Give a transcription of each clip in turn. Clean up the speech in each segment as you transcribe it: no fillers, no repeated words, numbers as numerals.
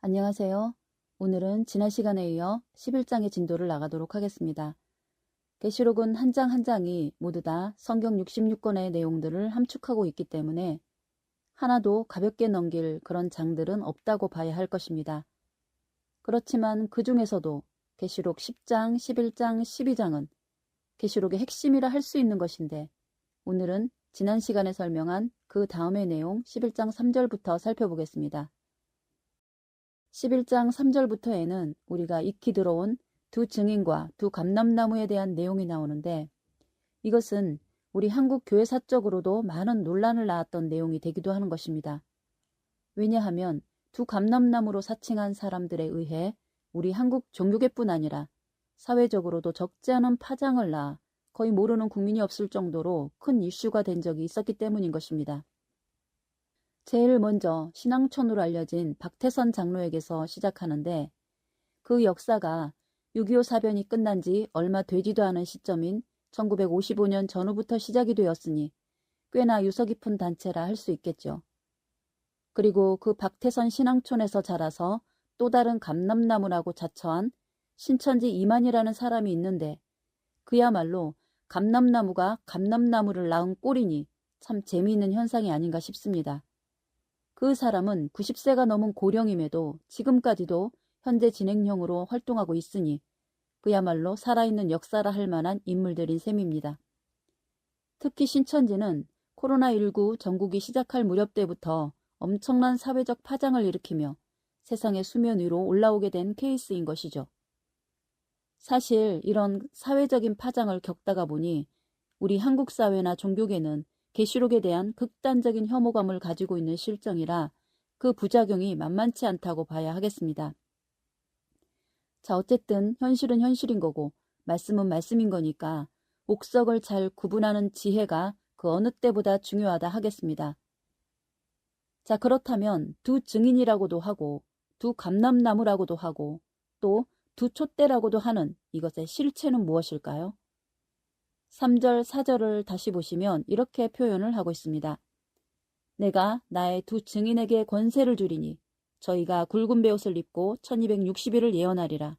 안녕하세요. 오늘은 지난 시간에 이어 11장의 진도를 나가도록 하겠습니다. 계시록은 한 장 한 장이 모두 다 성경 66권의 내용들을 함축하고 있기 때문에 하나도 가볍게 넘길 그런 장들은 없다고 봐야 할 것입니다. 그렇지만 그 중에서도 계시록 10장, 11장, 12장은 계시록의 핵심이라 할 수 있는 것인데 오늘은 지난 시간에 설명한 그 다음의 내용 11장 3절부터 살펴보겠습니다. 11장 3절부터에는 우리가 익히 들어온 두 증인과 두 감람나무에 대한 내용이 나오는데 이것은 우리 한국 교회사적으로도 많은 논란을 낳았던 내용이 되기도 하는 것입니다. 왜냐하면 두 감람나무로 사칭한 사람들에 의해 우리 한국 종교계뿐 아니라 사회적으로도 적지 않은 파장을 낳아 거의 모르는 국민이 없을 정도로 큰 이슈가 된 적이 있었기 때문인 것입니다. 제일 먼저 신앙촌으로 알려진 박태선 장로에게서 시작하는데 그 역사가 6.25 사변이 끝난 지 얼마 되지도 않은 시점인 1955년 전후부터 시작이 되었으니 꽤나 유서 깊은 단체라 할 수 있겠죠. 그리고 그 박태선 신앙촌에서 자라서 또 다른 감람나무라고 자처한 신천지 이만이라는 사람이 있는데 그야말로 감람나무가 감람나무를 낳은 꼴이니 참 재미있는 현상이 아닌가 싶습니다. 그 사람은 90세가 넘은 고령임에도 지금까지도 현재 진행형으로 활동하고 있으니 그야말로 살아있는 역사라 할 만한 인물들인 셈입니다. 특히 신천지는 코로나19 전국이 시작할 무렵 때부터 엄청난 사회적 파장을 일으키며 세상의 수면 위로 올라오게 된 케이스인 것이죠. 사실 이런 사회적인 파장을 겪다가 보니 우리 한국 사회나 종교계는 계시록에 대한 극단적인 혐오감을 가지고 있는 실정이라 그 부작용이 만만치 않다고 봐야 하겠습니다. 자, 어쨌든 현실은 현실인 거고 말씀은 말씀인 거니까 옥석을 잘 구분하는 지혜가 그 어느 때보다 중요하다 하겠습니다. 자, 그렇다면 두 증인이라고도 하고 두 감람나무라고도 하고 또 두 촛대라고도 하는 이것의 실체는 무엇일까요? 3절, 4절을 다시 보시면 이렇게 표현을 하고 있습니다. 내가 나의 두 증인에게 권세를 주리니 저희가 굵은 베옷을 입고 1260일을 예언하리라.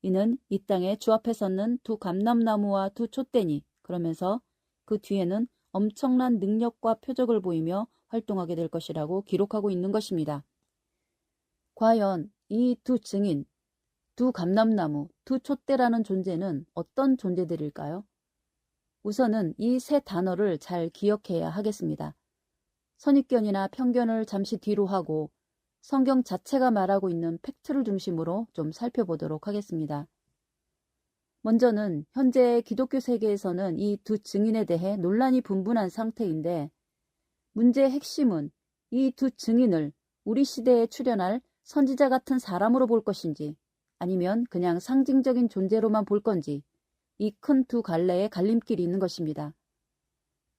이는 이 땅에 주 앞에 섰는 두 감람나무와 두 촛대니 그러면서 그 뒤에는 엄청난 능력과 표적을 보이며 활동하게 될 것이라고 기록하고 있는 것입니다. 과연 이 두 증인, 두 감람나무, 두 촛대라는 존재는 어떤 존재들일까요? 우선은 이 세 단어를 잘 기억해야 하겠습니다. 선입견이나 편견을 잠시 뒤로 하고 성경 자체가 말하고 있는 팩트를 중심으로 좀 살펴보도록 하겠습니다. 먼저는 현재 기독교 세계에서는 이 두 증인에 대해 논란이 분분한 상태인데 문제의 핵심은 이 두 증인을 우리 시대에 출현할 선지자 같은 사람으로 볼 것인지 아니면 그냥 상징적인 존재로만 볼 건지 이 큰 두 갈래의 갈림길이 있는 것입니다.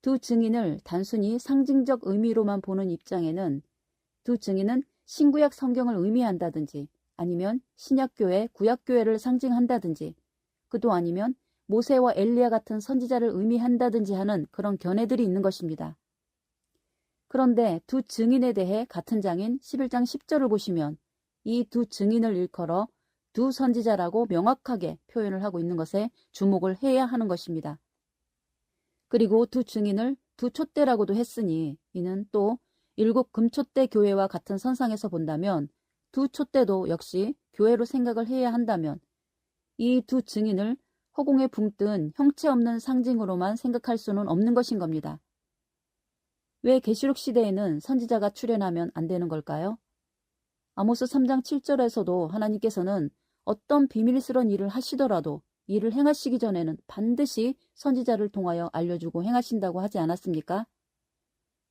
두 증인을 단순히 상징적 의미로만 보는 입장에는 두 증인은 신구약 성경을 의미한다든지 아니면 신약교회, 구약교회를 상징한다든지 그도 아니면 모세와 엘리야 같은 선지자를 의미한다든지 하는 그런 견해들이 있는 것입니다. 그런데 두 증인에 대해 같은 장인 11장 10절을 보시면 이 두 증인을 일컬어 두 선지자라고 명확하게 표현을 하고 있는 것에 주목을 해야 하는 것입니다. 그리고 두 증인을 두 촛대라고도 했으니 이는 또 일곱 금촛대 교회와 같은 선상에서 본다면 두 촛대도 역시 교회로 생각을 해야 한다면 이 두 증인을 허공에 붕 뜬 형체 없는 상징으로만 생각할 수는 없는 것인 겁니다. 왜 계시록 시대에는 선지자가 출현하면 안 되는 걸까요? 아모스 3장 7절에서도 하나님께서는 어떤 비밀스러운 일을 하시더라도 일을 행하시기 전에는 반드시 선지자를 통하여 알려주고 행하신다고 하지 않았습니까?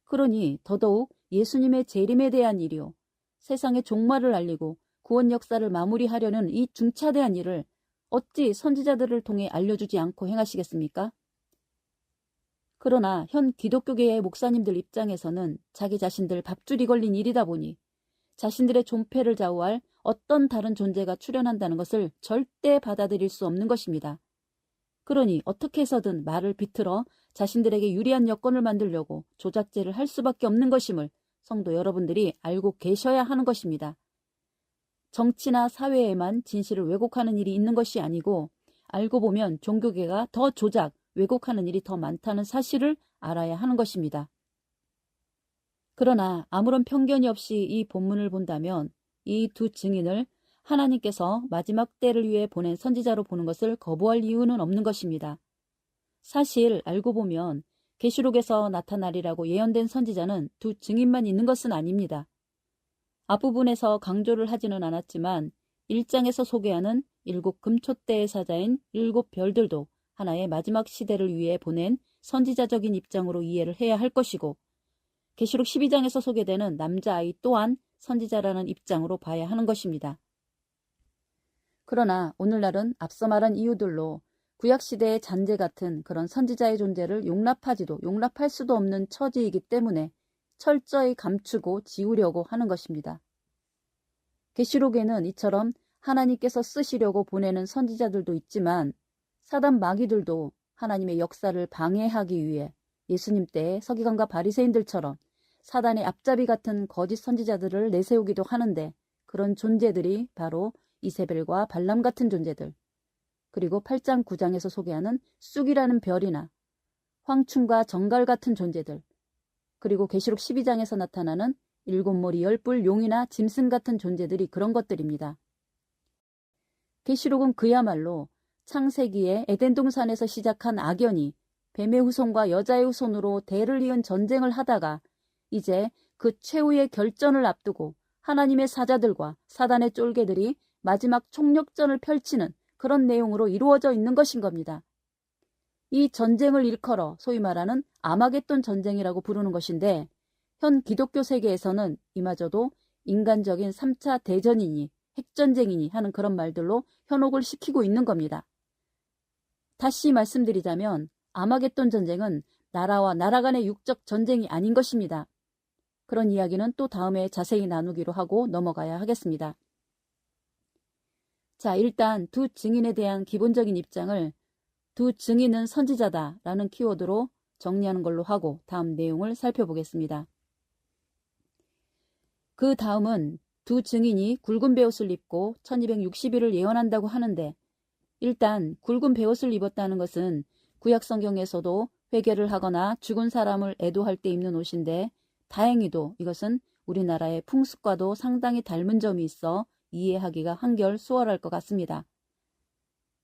그러니 더더욱 예수님의 재림에 대한 일이요. 세상의 종말을 알리고 구원 역사를 마무리하려는 이 중차대한 일을 어찌 선지자들을 통해 알려주지 않고 행하시겠습니까? 그러나 현 기독교계의 목사님들 입장에서는 자기 자신들 밥줄이 걸린 일이다 보니 자신들의 존폐를 좌우할 어떤 다른 존재가 출현한다는 것을 절대 받아들일 수 없는 것입니다. 그러니 어떻게 해서든 말을 비틀어 자신들에게 유리한 여건을 만들려고 조작질을 할 수밖에 없는 것임을 성도 여러분들이 알고 계셔야 하는 것입니다. 정치나 사회에만 진실을 왜곡하는 일이 있는 것이 아니고 알고 보면 종교계가 더 조작, 왜곡하는 일이 더 많다는 사실을 알아야 하는 것입니다. 그러나 아무런 편견이 없이 이 본문을 본다면 이 두 증인을 하나님께서 마지막 때를 위해 보낸 선지자로 보는 것을 거부할 이유는 없는 것입니다. 사실 알고 보면 계시록에서 나타나리라고 예언된 선지자는 두 증인만 있는 것은 아닙니다. 앞부분에서 강조를 하지는 않았지만 1장에서 소개하는 7 금촛대의 사자인 7 별들도 하나의 마지막 시대를 위해 보낸 선지자적인 입장으로 이해를 해야 할 것이고 계시록 12장에서 소개되는 남자아이 또한 선지자라는 입장으로 봐야 하는 것입니다. 그러나 오늘날은 앞서 말한 이유들로 구약시대의 잔재 같은 그런 선지자의 존재를 용납하지도 용납할 수도 없는 처지이기 때문에 철저히 감추고 지우려고 하는 것입니다. 계시록에는 이처럼 하나님께서 쓰시려고 보내는 선지자들도 있지만 사단 마귀들도 하나님의 역사를 방해하기 위해 예수님 때의 서기관과 바리새인들처럼 사단의 앞잡이 같은 거짓 선지자들을 내세우기도 하는데 그런 존재들이 바로 이세벨과 발람 같은 존재들, 그리고 8장 9장에서 소개하는 쑥이라는 별이나 황충과 정갈 같은 존재들, 그리고 계시록 12장에서 나타나는 7모리 10뿔 용이나 짐승 같은 존재들이 그런 것들입니다. 계시록은 그야말로 창세기에 에덴 동산에서 시작한 악연이 뱀의 후손과 여자의 후손으로 대를 이은 전쟁을 하다가 이제 그 최후의 결전을 앞두고 하나님의 사자들과 사단의 쫄개들이 마지막 총력전을 펼치는 그런 내용으로 이루어져 있는 것인 겁니다. 이 전쟁을 일컬어 소위 말하는 아마겟돈 전쟁이라고 부르는 것인데 현 기독교 세계에서는 이마저도 인간적인 3차 대전이니 핵전쟁이니 하는 그런 말들로 현혹을 시키고 있는 겁니다. 다시 말씀드리자면 아마겟돈 전쟁은 나라와 나라 간의 육적 전쟁이 아닌 것입니다. 그런 이야기는 또 다음에 자세히 나누기로 하고 넘어가야 하겠습니다. 자, 일단 두 증인에 대한 기본적인 입장을 두 증인은 선지자다라는 키워드로 정리하는 걸로 하고 다음 내용을 살펴보겠습니다. 그 다음은 두 증인이 굵은 베옷을 입고 1260일을 예언한다고 하는데 일단 굵은 베옷을 입었다는 것은 구약 성경에서도 회개를 하거나 죽은 사람을 애도할 때 입는 옷인데 다행히도 이것은 우리나라의 풍습과도 상당히 닮은 점이 있어 이해하기가 한결 수월할 것 같습니다.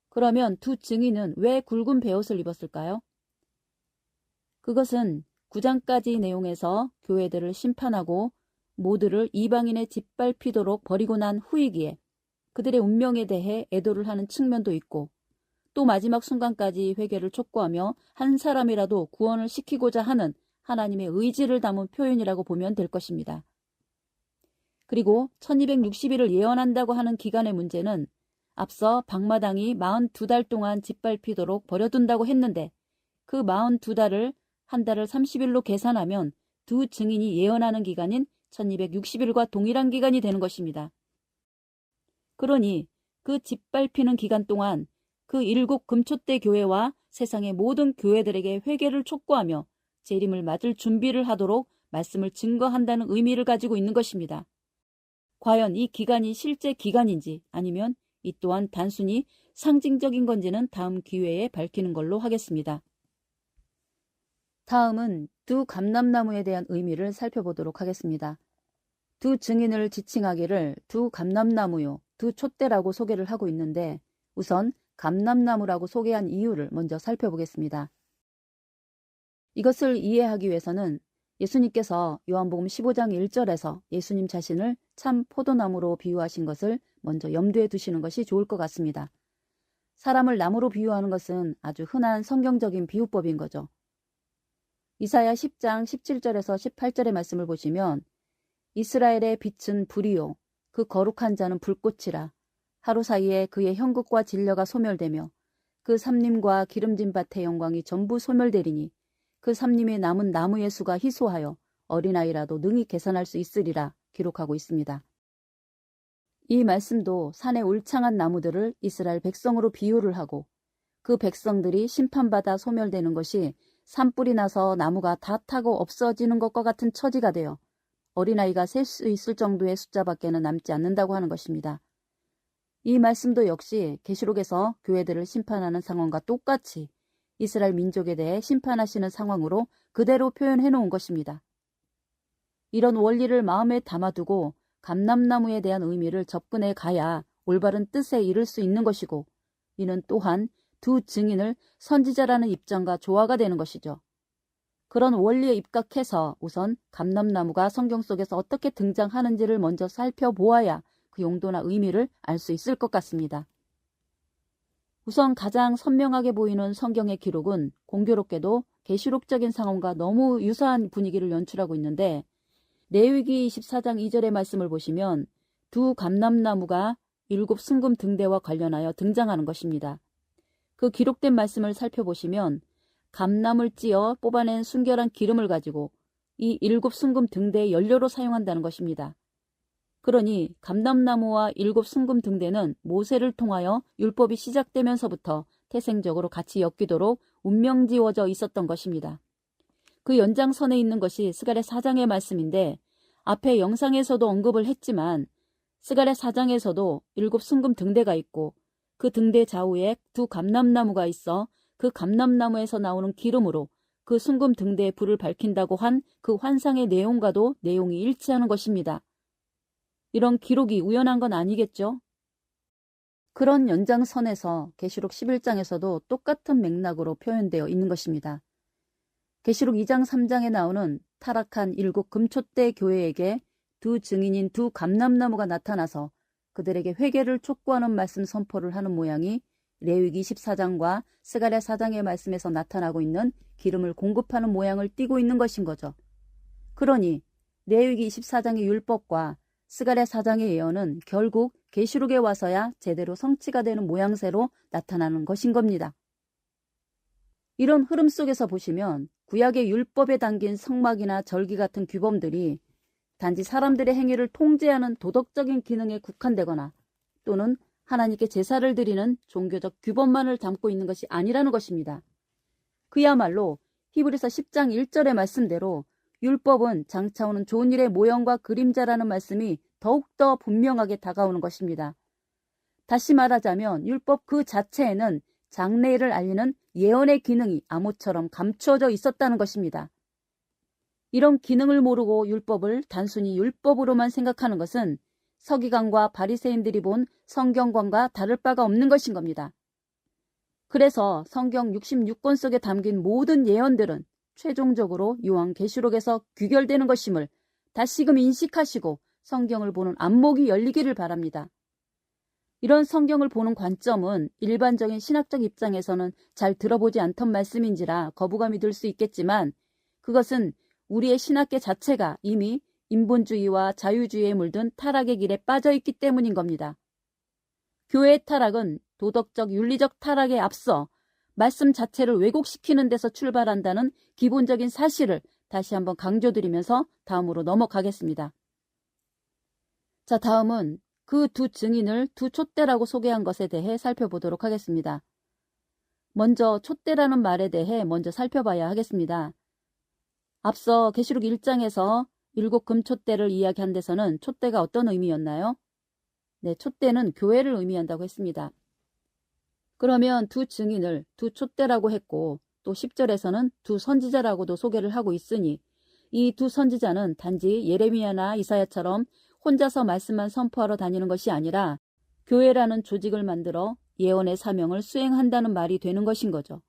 그러면 두 증인은 왜 굵은 베옷을 입었을까요? 그것은 9장까지 내용에서 교회들을 심판하고 모두를 이방인의 짓밟히도록 버리고 난 후이기에 그들의 운명에 대해 애도를 하는 측면도 있고 또 마지막 순간까지 회개를 촉구하며 한 사람이라도 구원을 시키고자 하는 하나님의 의지를 담은 표현이라고 보면 될 것입니다. 그리고 1260일을 예언한다고 하는 기간의 문제는 앞서 박마당이 42달 동안 짓밟히도록 버려둔다고 했는데 그 42달을 한 달을 30일로 계산하면 두 증인이 예언하는 기간인 1260일과 동일한 기간이 되는 것입니다. 그러니 그 짓밟히는 기간 동안 그 7 금촛대 교회와 세상의 모든 교회들에게 회개를 촉구하며 재림을 맞을 준비를 하도록 말씀을 증거한다는 의미를 가지고 있는 것입니다. 과연 이 기간이 실제 기간인지 아니면 이 또한 단순히 상징적인 건지는 다음 기회에 밝히는 걸로 하겠습니다. 다음은 두 감람나무에 대한 의미를 살펴보도록 하겠습니다. 두 증인을 지칭하기를 두 감람나무요, 두 촛대라고 소개를 하고 있는데 우선 감람나무라고 소개한 이유를 먼저 살펴보겠습니다. 이것을 이해하기 위해서는 예수님께서 요한복음 15장 1절에서 예수님 자신을 참 포도나무로 비유하신 것을 먼저 염두에 두시는 것이 좋을 것 같습니다. 사람을 나무로 비유하는 것은 아주 흔한 성경적인 비유법인 거죠. 이사야 10장 17절에서 18절의 말씀을 보시면 이스라엘의 빛은 불이요 그 거룩한 자는 불꽃이라 하루 사이에 그의 형국과 진려가 소멸되며 그 삼림과 기름진 밭의 영광이 전부 소멸되리니 그 삼림에 남은 나무의 수가 희소하여 어린아이라도 능히 계산할 수 있으리라 기록하고 있습니다. 이 말씀도 산의 울창한 나무들을 이스라엘 백성으로 비유를 하고 그 백성들이 심판받아 소멸되는 것이 산불이 나서 나무가 다 타고 없어지는 것과 같은 처지가 되어 어린아이가 셀 수 있을 정도의 숫자밖에는 남지 않는다고 하는 것입니다. 이 말씀도 역시 계시록에서 교회들을 심판하는 상황과 똑같이 이스라엘 민족에 대해 심판하시는 상황으로 그대로 표현해 놓은 것입니다. 이런 원리를 마음에 담아두고 감람나무에 대한 의미를 접근해 가야 올바른 뜻에 이를 수 있는 것이고, 이는 또한 두 증인을 선지자라는 입장과 조화가 되는 것이죠. 그런 원리에 입각해서 우선 감람나무가 성경 속에서 어떻게 등장하는지를 먼저 살펴보아야 그 용도나 의미를 알 수 있을 것 같습니다. 우선 가장 선명하게 보이는 성경의 기록은 공교롭게도 계시록적인 상황과 너무 유사한 분위기를 연출하고 있는데, 레위기 24장 2절의 말씀을 보시면 두 감람나무가 7 순금 등대와 관련하여 등장하는 것입니다. 그 기록된 말씀을 살펴보시면 감람을 찧어 뽑아낸 순결한 기름을 가지고 이 7 순금 등대의 연료로 사용한다는 것입니다. 그러니 감람나무와 7 순금 등대는 모세를 통하여 율법이 시작되면서부터 태생적으로 같이 엮이도록 운명지어져 있었던 것입니다. 그 연장선에 있는 것이 스가랴 4장의 말씀인데, 앞에 영상에서도 언급을 했지만 스가랴 4장에서도 7 순금 등대가 있고 그 등대 좌우에 두 감람나무가 있어 그 감람나무에서 나오는 기름으로 그 순금 등대에 불을 밝힌다고 한 그 환상의 내용과도 내용이 일치하는 것입니다. 이런 기록이 우연한 건 아니겠죠? 그런 연장선에서 계시록 11장에서도 똑같은 맥락으로 표현되어 있는 것입니다. 계시록 2장 3장에 나오는 타락한 7 금촛대 교회에게 두 증인인 두 감람나무가 나타나서 그들에게 회개를 촉구하는 말씀 선포를 하는 모양이 레위기 14장과 스가랴 4장의 말씀에서 나타나고 있는 기름을 공급하는 모양을 띠고 있는 것인 거죠. 그러니 레위기 24장의 율법과 스가랴 4장의 예언은 결국 계시록에 와서야 제대로 성취가 되는 모양새로 나타나는 것인 겁니다. 이런 흐름 속에서 보시면 구약의 율법에 담긴 성막이나 절기 같은 규범들이 단지 사람들의 행위를 통제하는 도덕적인 기능에 국한되거나 또는 하나님께 제사를 드리는 종교적 규범만을 담고 있는 것이 아니라는 것입니다. 그야말로 히브리서 10장 1절의 말씀대로 율법은 장차 오는 좋은 일의 모형과 그림자라는 말씀이 더욱더 분명하게 다가오는 것입니다. 다시 말하자면 율법 그 자체에는 장래일을 알리는 예언의 기능이 암호처럼 감추어져 있었다는 것입니다. 이런 기능을 모르고 율법을 단순히 율법으로만 생각하는 것은 서기관과 바리새인들이 본 성경관과 다를 바가 없는 것인 겁니다. 그래서 성경 66권 속에 담긴 모든 예언들은 최종적으로 요한계시록에서 귀결되는 것임을 다시금 인식하시고 성경을 보는 안목이 열리기를 바랍니다. 이런 성경을 보는 관점은 일반적인 신학적 입장에서는 잘 들어보지 않던 말씀인지라 거부감이 들 수 있겠지만, 그것은 우리의 신학계 자체가 이미 인본주의와 자유주의에 물든 타락의 길에 빠져 있기 때문인 겁니다. 교회의 타락은 도덕적 윤리적 타락에 앞서 말씀 자체를 왜곡시키는 데서 출발한다는 기본적인 사실을 다시 한번 강조드리면서 다음으로 넘어가겠습니다. 자, 다음은 그 두 증인을 두 촛대라고 소개한 것에 대해 살펴보도록 하겠습니다. 먼저 촛대라는 말에 대해 먼저 살펴봐야 하겠습니다. 앞서 계시록 1장에서 7 금촛대를 이야기한 데서는 촛대가 어떤 의미였나요? 네, 촛대는 교회를 의미한다고 했습니다. 그러면 두 증인을 두 촛대라고 했고 또 10절에서는 두 선지자라고도 소개를 하고 있으니 이 두 선지자는 단지 예레미야나 이사야처럼 혼자서 말씀만 선포하러 다니는 것이 아니라 교회라는 조직을 만들어 예언의 사명을 수행한다는 말이 되는 것인 거죠.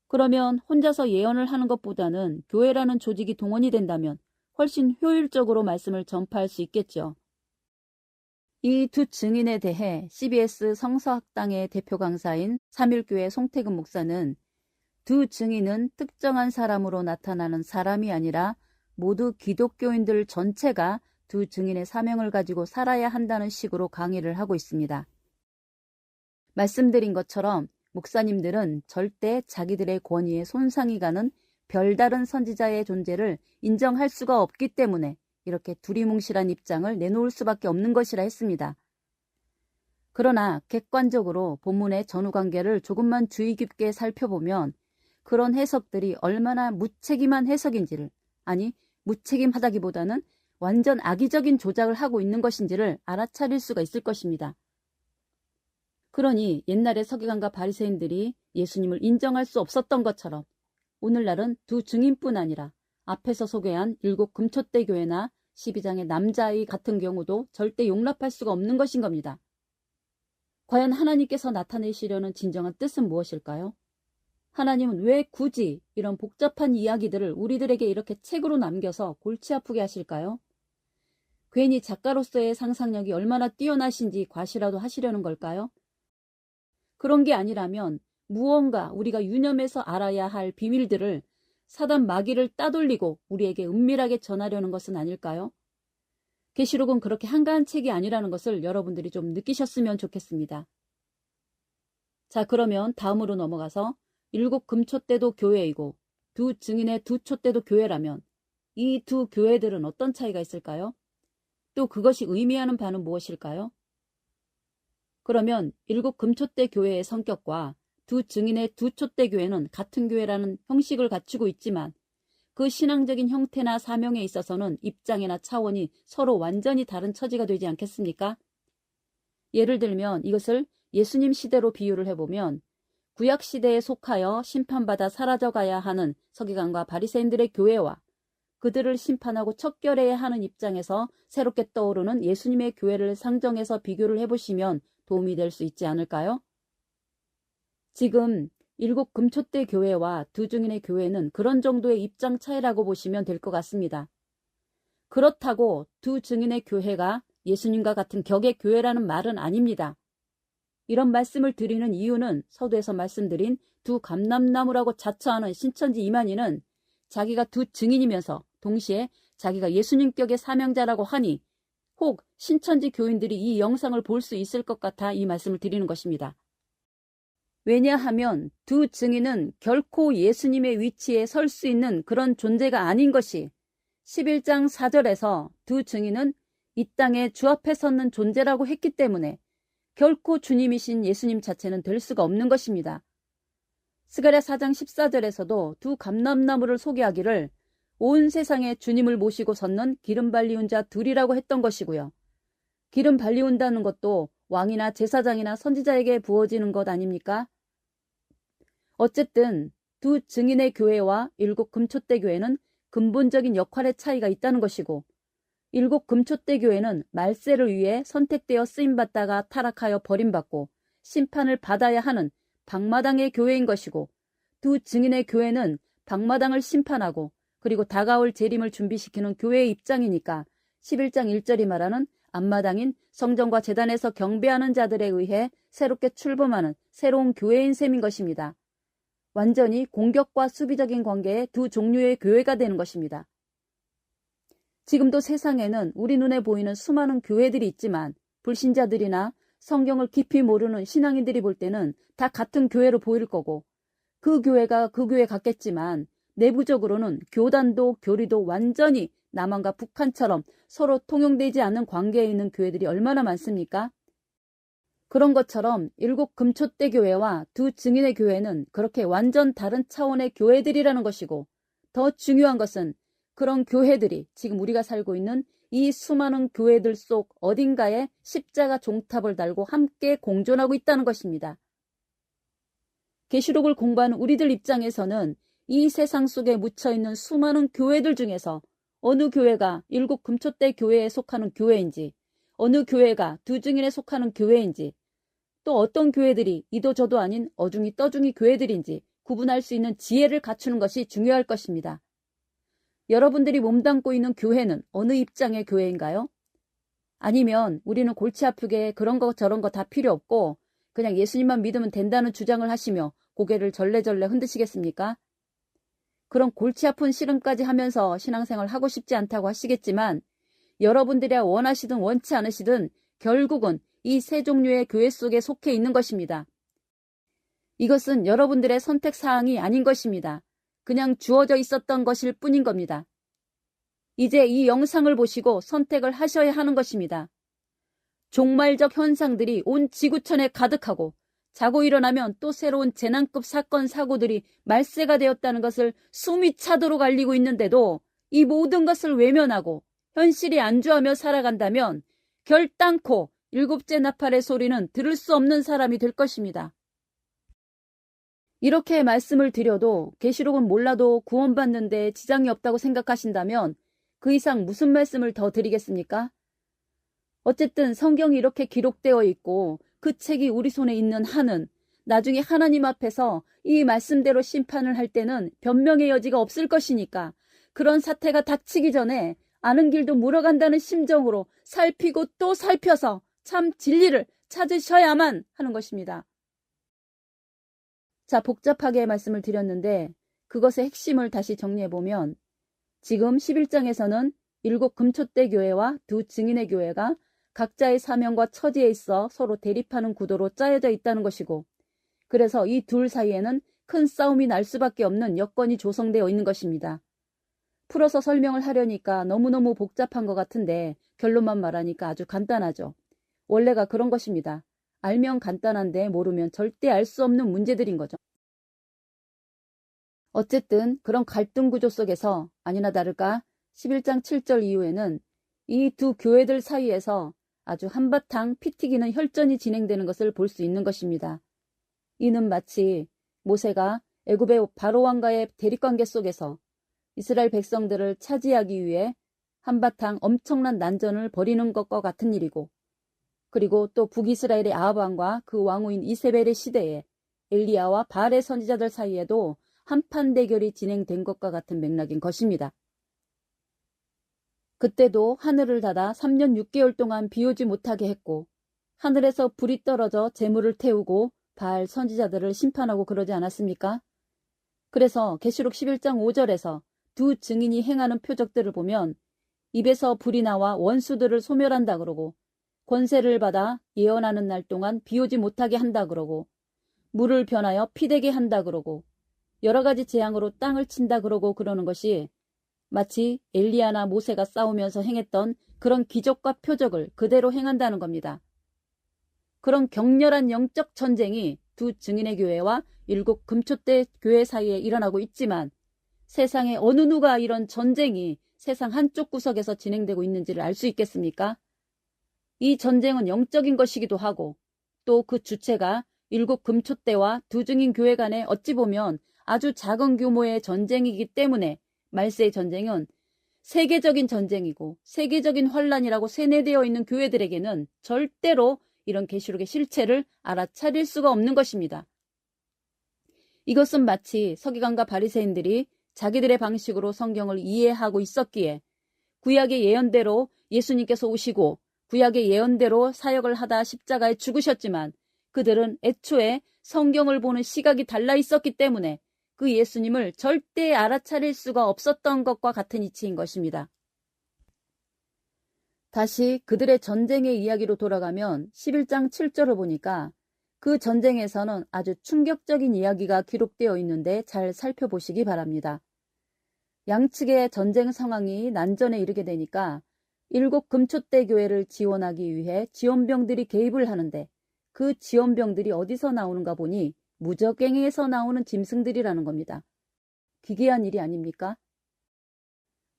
그러면 혼자서 예언을 하는 것보다는 교회라는 조직이 동원이 된다면 훨씬 효율적으로 말씀을 전파할 수 있겠죠. 이 두 증인에 대해 CBS 성서학당의 대표 강사인 삼일교회 송태근 목사는 두 증인은 특정한 사람으로 나타나는 사람이 아니라 모두 기독교인들 전체가 두 증인의 사명을 가지고 살아야 한다는 식으로 강의를 하고 있습니다. 말씀드린 것처럼 목사님들은 절대 자기들의 권위에 손상이 가는 별다른 선지자의 존재를 인정할 수가 없기 때문에 이렇게 두리뭉실한 입장을 내놓을 수밖에 없는 것이라 했습니다. 그러나 객관적으로 본문의 전후관계를 조금만 주의 깊게 살펴보면 그런 해석들이 얼마나 무책임한 해석인지를, 아니 무책임하다기보다는 완전 악의적인 조작을 하고 있는 것인지를 알아차릴 수가 있을 것입니다. 그러니 옛날에 서기관과 바리새인들이 예수님을 인정할 수 없었던 것처럼 오늘날은 두 증인뿐 아니라 앞에서 소개한 7 금촛대 교회나 12장의 남자아이 같은 경우도 절대 용납할 수가 없는 것인 겁니다. 과연 하나님께서 나타내시려는 진정한 뜻은 무엇일까요? 하나님은 왜 굳이 이런 복잡한 이야기들을 우리들에게 이렇게 책으로 남겨서 골치 아프게 하실까요? 괜히 작가로서의 상상력이 얼마나 뛰어나신지 과시라도 하시려는 걸까요? 그런 게 아니라면 무언가 우리가 유념해서 알아야 할 비밀들을 사단 마귀를 따돌리고 우리에게 은밀하게 전하려는 것은 아닐까요? 계시록은 그렇게 한가한 책이 아니라는 것을 여러분들이 좀 느끼셨으면 좋겠습니다. 자, 그러면 다음으로 넘어가서 7 금촛대도 교회이고 두 증인의 두 촛대도 교회라면 이 두 교회들은 어떤 차이가 있을까요? 또 그것이 의미하는 바는 무엇일까요? 그러면 7 금촛대 교회의 성격과 두 증인의 두 촛대 교회는 같은 교회라는 형식을 갖추고 있지만 그 신앙적인 형태나 사명에 있어서는 입장이나 차원이 서로 완전히 다른 처지가 되지 않겠습니까? 예를 들면 이것을 예수님 시대로 비유를 해보면 구약 시대에 속하여 심판받아 사라져가야 하는 서기관과 바리새인들의 교회와 그들을 심판하고 척결해야 하는 입장에서 새롭게 떠오르는 예수님의 교회를 상정해서 비교를 해보시면 도움이 될 수 있지 않을까요? 지금 7 금촛대 교회와 두 증인의 교회는 그런 정도의 입장 차이라고 보시면 될 것 같습니다. 그렇다고 두 증인의 교회가 예수님과 같은 격의 교회라는 말은 아닙니다. 이런 말씀을 드리는 이유는 서두에서 말씀드린 두 감람나무라고 자처하는 신천지 이만희는 자기가 두 증인이면서 동시에 자기가 예수님격의 사명자라고 하니 혹 신천지 교인들이 이 영상을 볼 수 있을 것 같아 이 말씀을 드리는 것입니다. 왜냐하면 두 증인은 결코 예수님의 위치에 설 수 있는 그런 존재가 아닌 것이 11장 4절에서 두 증인은 이 땅에 주 앞에 섰는 존재라고 했기 때문에 결코 주님이신 예수님 자체는 될 수가 없는 것입니다. 스가랴 4장 14절에서도 두 감람나무를 소개하기를 온 세상에 주님을 모시고 섰는 기름 발리운 자 둘이라고 했던 것이고요. 기름 발리운다는 것도 왕이나 제사장이나 선지자에게 부어지는 것 아닙니까? 어쨌든 두 증인의 교회와 7 금촛대 교회는 근본적인 역할의 차이가 있다는 것이고 7 금촛대 교회는 말세를 위해 선택되어 쓰임받다가 타락하여 버림받고 심판을 받아야 하는 방마당의 교회인 것이고 두 증인의 교회는 방마당을 심판하고 그리고 다가올 재림을 준비시키는 교회의 입장이니까 11장 1절이 말하는 앞마당인 성전과 제단에서 경배하는 자들에 의해 새롭게 출범하는 새로운 교회인 셈인 것입니다. 완전히 공격과 수비적인 관계의 두 종류의 교회가 되는 것입니다. 지금도 세상에는 우리 눈에 보이는 수많은 교회들이 있지만 불신자들이나 성경을 깊이 모르는 신앙인들이 볼 때는 다 같은 교회로 보일 거고 그 교회가 그 교회 같겠지만 내부적으로는 교단도 교리도 완전히 남한과 북한처럼 서로 통용되지 않는 관계에 있는 교회들이 얼마나 많습니까? 그런 것처럼 7 금촛대 교회와 두 증인의 교회는 그렇게 완전 다른 차원의 교회들이라는 것이고 더 중요한 것은 그런 교회들이 지금 우리가 살고 있는 이 수많은 교회들 속 어딘가에 십자가 종탑을 달고 함께 공존하고 있다는 것입니다. 계시록을 공부하는 우리들 입장에서는 이 세상 속에 묻혀있는 수많은 교회들 중에서 어느 교회가 7 금촛대 교회에 속하는 교회인지 어느 교회가 두 증인에 속하는 교회인지 또 어떤 교회들이 이도저도 아닌 어중이 떠중이 교회들인지 구분할 수 있는 지혜를 갖추는 것이 중요할 것입니다. 여러분들이 몸담고 있는 교회는 어느 입장의 교회인가요? 아니면 우리는 골치 아프게 그런 거 저런 거 다 필요 없고 그냥 예수님만 믿으면 된다는 주장을 하시며 고개를 절레절레 흔드시겠습니까? 그런 골치 아픈 씨름까지 하면서 신앙생활 하고 싶지 않다고 하시겠지만 여러분들이 원하시든 원치 않으시든 결국은 이 세 종류의 교회 속에 속해 있는 것입니다. 이것은 여러분들의 선택사항이 아닌 것입니다. 그냥 주어져 있었던 것일 뿐인 겁니다. 이제 이 영상을 보시고 선택을 하셔야 하는 것입니다. 종말적 현상들이 온 지구촌에 가득하고 자고 일어나면 또 새로운 재난급 사건 사고들이 말세가 되었다는 것을 숨이 차도록 알리고 있는데도 이 모든 것을 외면하고 현실이 안주하며 살아간다면 결단코 일곱째 나팔의 소리는 들을 수 없는 사람이 될 것입니다. 이렇게 말씀을 드려도 계시록은 몰라도 구원받는데 지장이 없다고 생각하신다면 그 이상 무슨 말씀을 더 드리겠습니까? 어쨌든 성경이 이렇게 기록되어 있고 그 책이 우리 손에 있는 한은 나중에 하나님 앞에서 이 말씀대로 심판을 할 때는 변명의 여지가 없을 것이니까 그런 사태가 닥치기 전에 아는 길도 물어간다는 심정으로 살피고 또 살펴서 참 진리를 찾으셔야만 하는 것입니다. 자, 복잡하게 말씀을 드렸는데 그것의 핵심을 다시 정리해보면 지금 11장에서는 7 금초대 교회와 2 증인의 교회가 각자의 사명과 처지에 있어 서로 대립하는 구도로 짜여져 있다는 것이고 그래서 이 둘 사이에는 큰 싸움이 날 수밖에 없는 여건이 조성되어 있는 것입니다. 풀어서 설명을 하려니까 너무너무 복잡한 것 같은데 결론만 말하니까 아주 간단하죠. 원래가 그런 것입니다. 알면 간단한데 모르면 절대 알 수 없는 문제들인 거죠. 어쨌든 그런 갈등 구조 속에서 아니나 다를까 11장 7절 이후에는 이 두 교회들 사이에서 아주 한바탕 피 튀기는 혈전이 진행되는 것을 볼 수 있는 것입니다. 이는 마치 모세가 애굽의 바로왕과의 대립관계 속에서 이스라엘 백성들을 차지하기 위해 한바탕 엄청난 난전을 벌이는 것과 같은 일이고 그리고 또 북이스라엘의 아합 왕과 그 왕후인 이세벨의 시대에 엘리야와 바알의 선지자들 사이에도 한판 대결이 진행된 것과 같은 맥락인 것입니다. 그때도 하늘을 닫아 3년 6개월 동안 비 오지 못하게 했고 하늘에서 불이 떨어져 재물을 태우고 바알 선지자들을 심판하고 그러지 않았습니까? 그래서 계시록 11장 5절에서 두 증인이 행하는 표적들을 보면 입에서 불이 나와 원수들을 소멸한다 그러고 권세를 받아 예언하는 날 동안 비 오지 못하게 한다 그러고 물을 변하여 피되게 한다 그러고 여러 가지 재앙으로 땅을 친다 그러고 그러는 것이 마치 엘리야나 모세가 싸우면서 행했던 그런 기적과 표적을 그대로 행한다는 겁니다. 그런 격렬한 영적 전쟁이 두 증인의 교회와 7 금초대 교회 사이에 일어나고 있지만 세상에 어느 누가 이런 전쟁이 세상 한쪽 구석에서 진행되고 있는지를 알 수 있겠습니까? 이 전쟁은 영적인 것이기도 하고 또 그 주체가 7 금초대와 두 증인 교회 간에 어찌 보면 아주 작은 규모의 전쟁이기 때문에 말세의 전쟁은 세계적인 전쟁이고 세계적인 환란이라고 세뇌되어 있는 교회들에게는 절대로 이런 계시록의 실체를 알아차릴 수가 없는 것입니다. 이것은 마치 서기관과 바리새인들이 자기들의 방식으로 성경을 이해하고 있었기에 구약의 예언대로 예수님께서 오시고 구약의 예언대로 사역을 하다 십자가에 죽으셨지만 그들은 애초에 성경을 보는 시각이 달라 있었기 때문에 그 예수님을 절대 알아차릴 수가 없었던 것과 같은 이치인 것입니다. 다시 그들의 전쟁의 이야기로 돌아가면 11장 7절을 보니까 그 전쟁에서는 아주 충격적인 이야기가 기록되어 있는데 잘 살펴보시기 바랍니다. 양측의 전쟁 상황이 난전에 이르게 되니까 7 금초대 교회를 지원하기 위해 지원병들이 개입을 하는데 그 지원병들이 어디서 나오는가 보니 무적행에서 나오는 짐승들이라는 겁니다. 기괴한 일이 아닙니까?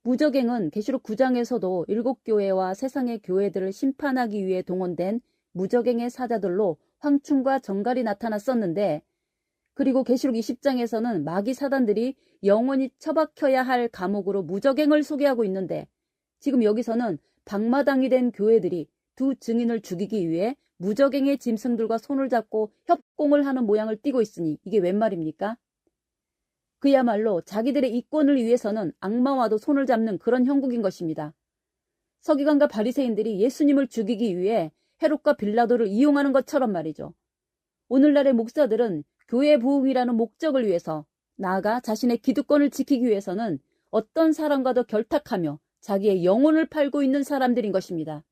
무적행은 계시록 9장에서도 7교회와 세상의 교회들을 심판하기 위해 동원된 무적행의 사자들로 황충과 정갈이 나타났었는데 그리고 계시록 20장에서는 마귀 사단들이 영원히 처박혀야 할 감옥으로 무적행을 소개하고 있는데 지금 여기서는 방마당이 된 교회들이 두 증인을 죽이기 위해 무적행의 짐승들과 손을 잡고 협공을 하는 모양을 띠고 있으니 이게 웬 말입니까? 그야말로 자기들의 이권을 위해서는 악마와도 손을 잡는 그런 형국인 것입니다. 서기관과 바리새인들이 예수님을 죽이기 위해 헤롯과 빌라도를 이용하는 것처럼 말이죠. 오늘날의 목사들은 교회 부흥이라는 목적을 위해서 나아가 자신의 기득권을 지키기 위해서는 어떤 사람과도 결탁하며 자기의 영혼을 팔고 있는 사람들인 것입니다.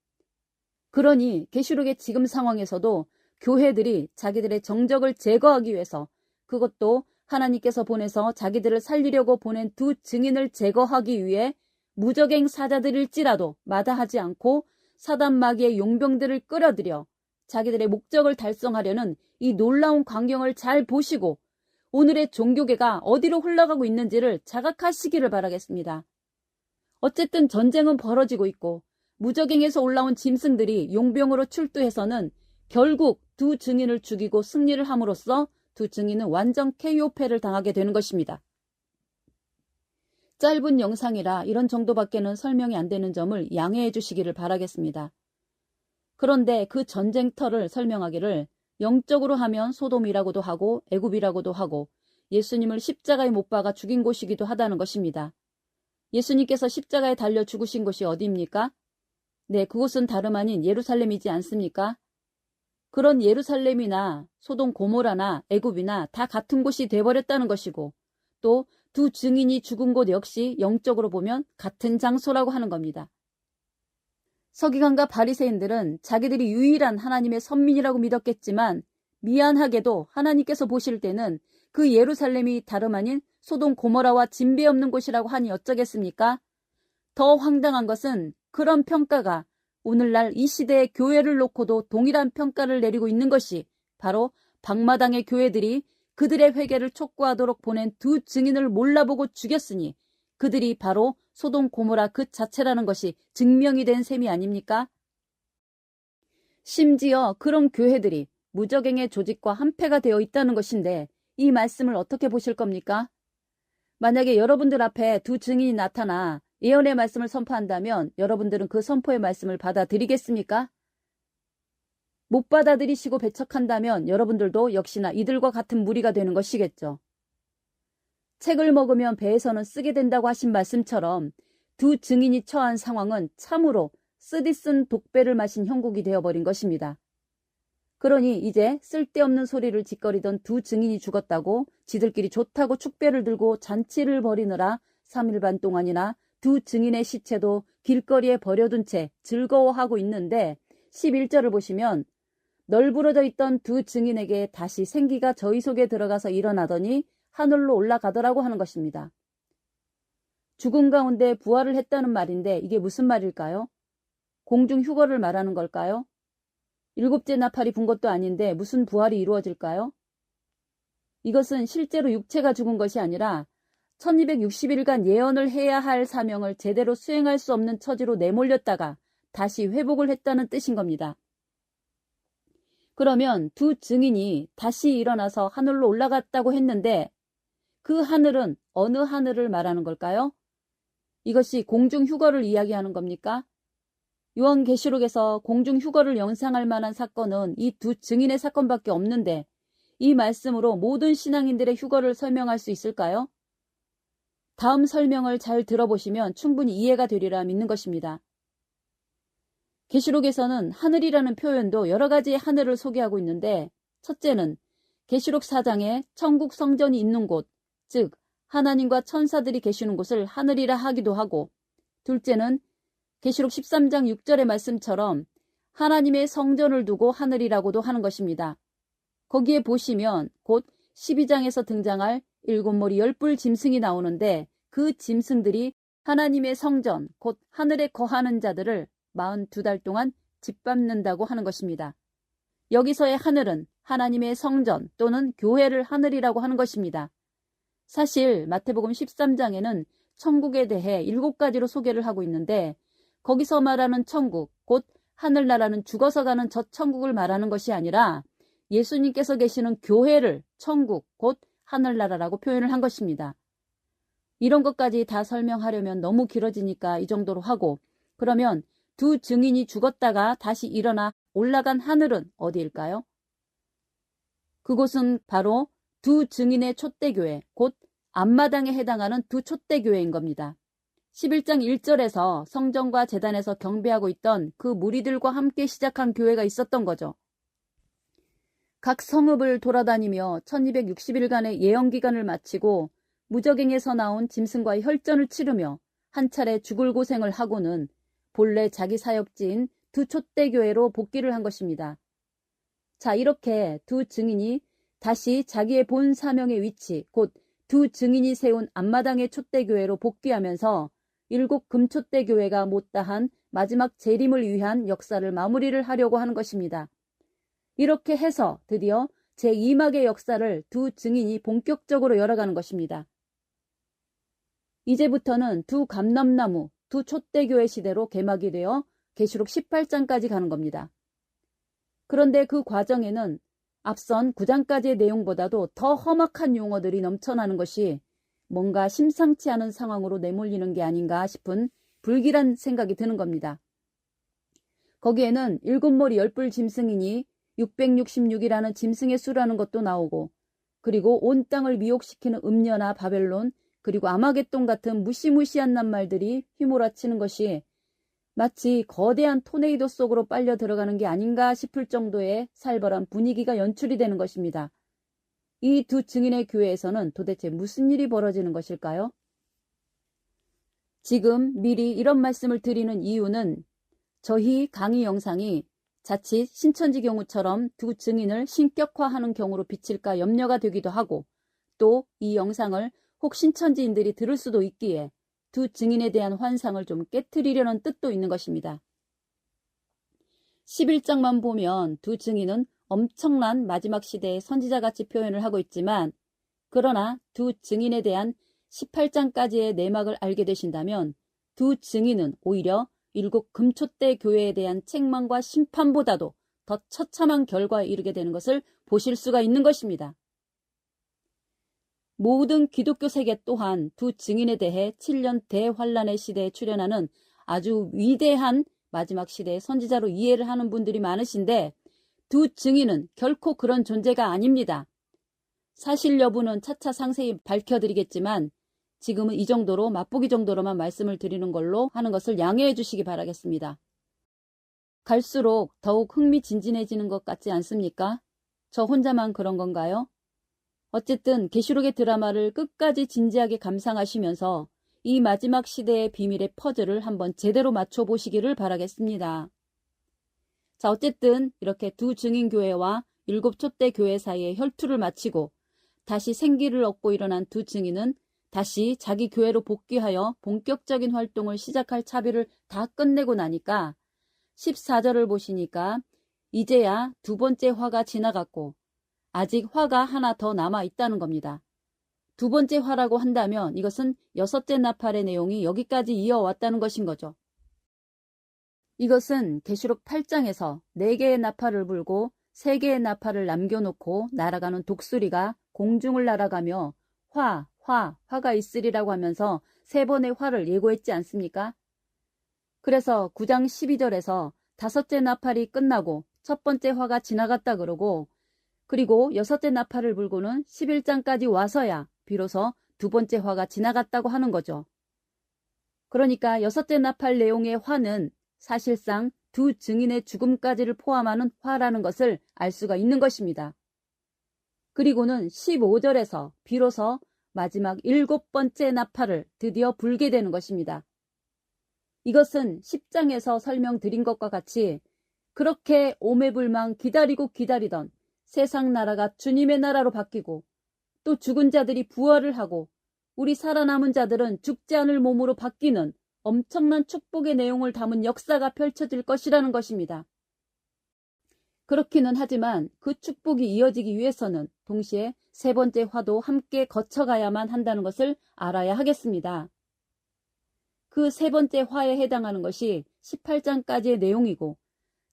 그러니 계시록의 지금 상황에서도 교회들이 자기들의 정적을 제거하기 위해서 그것도 하나님께서 보내서 자기들을 살리려고 보낸 두 증인을 제거하기 위해 무적행 사자들일지라도 마다하지 않고 사단 마귀의 용병들을 끌어들여 자기들의 목적을 달성하려는 이 놀라운 광경을 잘 보시고 오늘의 종교계가 어디로 흘러가고 있는지를 자각하시기를 바라겠습니다. 어쨌든 전쟁은 벌어지고 있고 무적행에서 올라온 짐승들이 용병으로 출두해서는 결국 두 증인을 죽이고 승리를 함으로써 두 증인은 완전 KO패를 당하게 되는 것입니다. 짧은 영상이라 이런 정도밖에는 설명이 안 되는 점을 양해해 주시기를 바라겠습니다. 그런데 그 전쟁터를 설명하기를 영적으로 하면 소돔이라고도 하고 애굽이라고도 하고 예수님을 십자가에 못 박아 죽인 곳이기도 하다는 것입니다. 예수님께서 십자가에 달려 죽으신 곳이 어디입니까? 네, 그곳은 다름 아닌 예루살렘이지 않습니까? 그런 예루살렘이나 소돔 고모라나 애굽이나 다 같은 곳이 돼버렸다는 것이고 또 두 증인이 죽은 곳 역시 영적으로 보면 같은 장소라고 하는 겁니다. 서기관과 바리새인들은 자기들이 유일한 하나님의 선민이라고 믿었겠지만 미안하게도 하나님께서 보실 때는 그 예루살렘이 다름 아닌 소돔 고모라와 진배 없는 곳이라고 하니 어쩌겠습니까? 더 황당한 것은 그런 평가가 오늘날 이 시대의 교회를 놓고도 동일한 평가를 내리고 있는 것이 바로 방마당의 교회들이 그들의 회개를 촉구하도록 보낸 두 증인을 몰라보고 죽였으니 그들이 바로 소돔 고모라 그 자체라는 것이 증명이 된 셈이 아닙니까? 심지어 그런 교회들이 무적행의 조직과 한패가 되어 있다는 것인데 이 말씀을 어떻게 보실 겁니까? 만약에 여러분들 앞에 두 증인이 나타나 예언의 말씀을 선포한다면 여러분들은 그 선포의 말씀을 받아들이겠습니까? 못 받아들이시고 배척한다면 여러분들도 역시나 이들과 같은 무리가 되는 것이겠죠. 책을 먹으면 배에서는 쓰게 된다고 하신 말씀처럼 두 증인이 처한 상황은 참으로 쓰디쓴 독배를 마신 형국이 되어버린 것입니다. 그러니 이제 쓸데없는 소리를 짓거리던 두 증인이 죽었다고 지들끼리 좋다고 축배를 들고 잔치를 벌이느라 3일 반 동안이나 두 증인의 시체도 길거리에 버려둔 채 즐거워하고 있는데 11절을 보시면 널브러져 있던 두 증인에게 다시 생기가 저희 속에 들어가서 일어나더니 하늘로 올라가더라고 하는 것입니다. 죽음 가운데 부활을 했다는 말인데 이게 무슨 말일까요? 공중 휴거를 말하는 걸까요? 7째 나팔이 분 것도 아닌데 무슨 부활이 이루어질까요? 이것은 실제로 육체가 죽은 것이 아니라 1260일간 예언을 해야 할 사명을 제대로 수행할 수 없는 처지로 내몰렸다가 다시 회복을 했다는 뜻인 겁니다. 그러면 두 증인이 다시 일어나서 하늘로 올라갔다고 했는데 그 하늘은 어느 하늘을 말하는 걸까요? 이것이 공중휴거를 이야기하는 겁니까? 요한계시록에서 공중휴거를 연상할 만한 사건은 이 두 증인의 사건밖에 없는데 이 말씀으로 모든 신앙인들의 휴거를 설명할 수 있을까요? 다음 설명을 잘 들어보시면 충분히 이해가 되리라 믿는 것입니다. 계시록에서는 하늘이라는 표현도 여러 가지의 하늘을 소개하고 있는데 첫째는 계시록 4장에 천국 성전이 있는 곳, 즉 하나님과 천사들이 계시는 곳을 하늘이라 하기도 하고 둘째는 계시록 13장 6절의 말씀처럼 하나님의 성전을 두고 하늘이라고도 하는 것입니다. 거기에 보시면 곧 12장에서 등장할 7머리 10뿔 짐승이 나오는데 그 짐승들이 하나님의 성전, 곧 하늘에 거하는 자들을 42달 동안 짓밟는다고 하는 것입니다. 여기서의 하늘은 하나님의 성전 또는 교회를 하늘이라고 하는 것입니다. 사실 마태복음 13장에는 천국에 대해 7가지로 소개를 하고 있는데 거기서 말하는 천국, 곧 하늘나라는 죽어서 가는 저 천국을 말하는 것이 아니라 예수님께서 계시는 교회를 천국, 곧 하늘나라라고 표현을 한 것입니다. 이런 것까지 다 설명하려면 너무 길어지니까 이 정도로 하고 그러면 두 증인이 죽었다가 다시 일어나 올라간 하늘은 어디일까요? 그곳은 바로 두 증인의 촛대교회, 곧 앞마당에 해당하는 두 촛대교회인 겁니다. 11장 1절에서 성전과 제단에서 경배하고 있던 그 무리들과 함께 시작한 교회가 있었던 거죠. 각 성읍을 돌아다니며 1260일간의 예언기간을 마치고 무적행에서 나온 짐승과의 혈전을 치르며 한 차례 죽을 고생을 하고는 본래 자기 사역지인 두 촛대교회로 복귀를 한 것입니다. 자, 이렇게 두 증인이 다시 자기의 본 사명의 위치, 곧 두 증인이 세운 앞마당의 촛대교회로 복귀하면서 7 금촛대교회가 못다한 마지막 재림을 위한 역사를 마무리를 하려고 하는 것입니다. 이렇게 해서 드디어 제2막의 역사를 두 증인이 본격적으로 열어가는 것입니다. 이제부터는 두 감람나무, 두 촛대교회 시대로 개막이 되어 계시록 18장까지 가는 겁니다. 그런데 그 과정에는 앞선 9장까지의 내용보다도 더 험악한 용어들이 넘쳐나는 것이 뭔가 심상치 않은 상황으로 내몰리는 게 아닌가 싶은 불길한 생각이 드는 겁니다. 거기에는 7머리 10뿔 짐승이니 666이라는 짐승의 수라는 것도 나오고, 그리고 온 땅을 미혹시키는 음녀나 바벨론, 그리고 아마겟돈 같은 무시무시한 낱말들이 휘몰아치는 것이 마치 거대한 토네이도 속으로 빨려 들어가는 게 아닌가 싶을 정도의 살벌한 분위기가 연출이 되는 것입니다. 이 두 증인의 교회에서는 도대체 무슨 일이 벌어지는 것일까요? 지금 미리 이런 말씀을 드리는 이유는 저희 강의 영상이 자칫 신천지 경우처럼 두 증인을 신격화하는 경우로 비칠까 염려가 되기도 하고, 또 이 영상을 혹 신천지인들이 들을 수도 있기에 두 증인에 대한 환상을 좀 깨트리려는 뜻도 있는 것입니다. 11장만 보면 두 증인은 엄청난 마지막 시대의 선지자같이 표현을 하고 있지만, 그러나 두 증인에 대한 18장까지의 내막을 알게 되신다면 두 증인은 오히려 7 금촛대 교회에 대한 책망과 심판보다도 더 처참한 결과에 이르게 되는 것을 보실 수가 있는 것입니다. 모든 기독교 세계 또한 두 증인에 대해 7년 대환란의 시대에 출현하는 아주 위대한 마지막 시대의 선지자로 이해를 하는 분들이 많으신데, 두 증인은 결코 그런 존재가 아닙니다. 사실 여부는 차차 상세히 밝혀드리겠지만 지금은 이 정도로 맛보기 정도로만 말씀을 드리는 걸로 하는 것을 양해해 주시기 바라겠습니다. 갈수록 더욱 흥미진진해지는 것 같지 않습니까? 저 혼자만 그런 건가요? 어쨌든 계시록의 드라마를 끝까지 진지하게 감상하시면서 이 마지막 시대의 비밀의 퍼즐을 한번 제대로 맞춰보시기를 바라겠습니다. 자, 어쨌든 이렇게 두 증인교회와 7 촛대 교회 사이의 혈투를 마치고 다시 생기를 얻고 일어난 두 증인은 다시 자기 교회로 복귀하여 본격적인 활동을 시작할 차비를 다 끝내고 나니까 14절을 보시니까 이제야 두 번째 화가 지나갔고 아직 화가 하나 더 남아 있다는 겁니다. 두 번째 화라고 한다면 이것은 6째 나팔의 내용이 여기까지 이어왔다는 것인 거죠. 이것은 계시록 8장에서 4개의 나팔을 불고 3개의 나팔을 남겨놓고 날아가는 독수리가 공중을 날아가며 화가 있으리라고 하면서 3번의 화를 예고했지 않습니까? 그래서 9장 12절에서 5째 나팔이 끝나고 첫 번째 화가 지나갔다 그러고, 그리고 6째 나팔을 불고는 11장까지 와서야 비로소 두 번째 화가 지나갔다고 하는 거죠. 그러니까 6째 나팔 내용의 화는 사실상 두 증인의 죽음까지를 포함하는 화라는 것을 알 수가 있는 것입니다. 그리고는 15절에서 비로소 마지막 7번째 나팔을 드디어 불게 되는 것입니다. 이것은 10장에서 설명드린 것과 같이 그렇게 오매불망 기다리고 기다리던 세상 나라가 주님의 나라로 바뀌고, 또 죽은 자들이 부활을 하고 우리 살아남은 자들은 죽지 않을 몸으로 바뀌는 엄청난 축복의 내용을 담은 역사가 펼쳐질 것이라는 것입니다. 그렇기는 하지만 그 축복이 이어지기 위해서는 동시에 3번째 화도 함께 거쳐가야만 한다는 것을 알아야 하겠습니다. 그 3번째 화에 해당하는 것이 18장까지의 내용이고,